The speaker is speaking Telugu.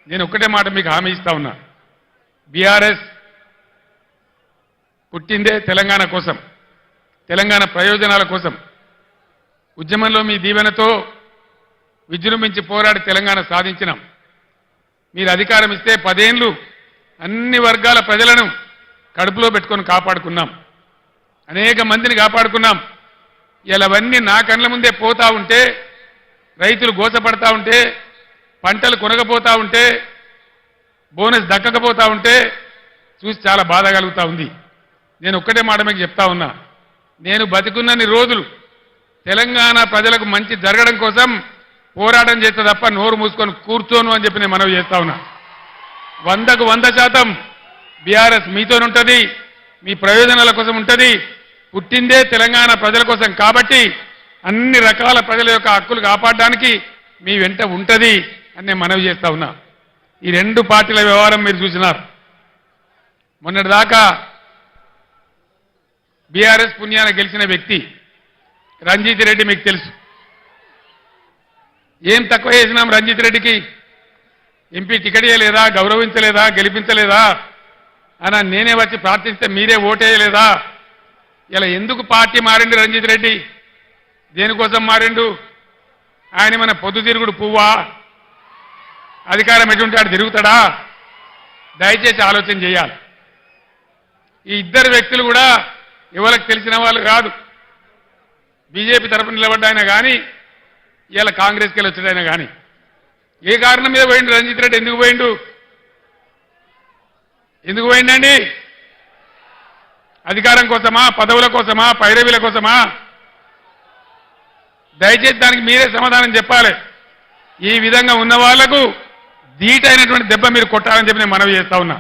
నేను ఒక్కటే మాట మీకు హామీ ఇస్తా ఉన్నా. బీఆర్ఎస్ పుట్టిందే తెలంగాణ కోసం, తెలంగాణ ప్రయోజనాల కోసం. ఉద్యమంలో మీ దీవెనతో విజృంభించి పోరాడి తెలంగాణ సాధించినాం. మీరు అధికారం ఇస్తే 10 ఏళ్లు అన్ని వర్గాల ప్రజలను కడుపులో పెట్టుకొని కాపాడుకున్నాం. అనేక మందిని కాపాడుకున్నాం. ఇలా అవన్నీ నా కళ్ళ ముందే పోతా ఉంటే, రైతులు గోసపడతా ఉంటే, పంటలు కొనకపోతా ఉంటే, బోనస్ దక్కకపోతా ఉంటే చూసి చాలా బాధ కలుగుతా ఉంది. నేను ఒక్కటే మాట మీకు చెప్తా ఉన్నా. నేను బతికున్నన్ని రోజులు తెలంగాణ ప్రజలకు మంచి జరగడం కోసం పోరాటం చేస్తే తప్ప నోరు మూసుకొని కూర్చోను అని చెప్పి నేను మనవి చేస్తా ఉన్నా. 100కు 100% బీఆర్ఎస్ మీతోనుంటది, మీ ప్రయోజనాల కోసం ఉంటది. పుట్టిందే తెలంగాణ ప్రజల కోసం కాబట్టి అన్ని రకాల ప్రజల యొక్క హక్కులు కాపాడడానికి మీ వెంట ఉంటది అని నేను మనవి చేస్తా ఉన్నా. ఈ 2 పార్టీల వ్యవహారం మీరు చూసినారు. మొన్నటిదాకా బీఆర్ఎస్ పుణ్యాన గెలిచిన వ్యక్తి రంజిత్ రెడ్డి మీకు తెలుసు. ఏం తక్కువ చేసినాం రంజిత్ రెడ్డికి? ఎంపీ టికెట్ ఇవ్వలేదా, గౌరవించలేదా, గెలిపించలేదా అని నేనే వచ్చి ప్రార్థిస్తే మీరే ఓటేయలేదా? ఇలా ఎందుకు పార్టీ మారిండు రంజిత్ రెడ్డి? దేనికోసం మారిండు? ఆయన మన పొద్దుతిరుగుడు పువ్వా? అధికారం ఎటువంటి ఆడు తిరుగుతాడా? దయచేసి ఆలోచన చేయాలి. ఈ ఇద్దరు వ్యక్తులు కూడా ఎవరికి తెలిసిన వాళ్ళు కాదు. బీజేపీ తరఫున నిలబడ్డాయినా కానీ ఇలా కాంగ్రెస్కి వెళ్ళి వచ్చాడైనా కానీ ఏ కారణం మీద పోయిండు రంజిత్ రెడ్డి? ఎందుకు పోయిండు? ఎందుకు పోయిండండి? అధికారం కోసమా, పదవుల కోసమా, పైరవీల కోసమా? దయచేసి దానికి మీరే సమాధానం చెప్పాలి. ఈ విధంగా ఉన్న వాళ్లకు ధీటైనటువంటి దెబ్బ మీరు కొట్టాలని చెప్పి నేను మనవి చేస్తా ఉన్నా.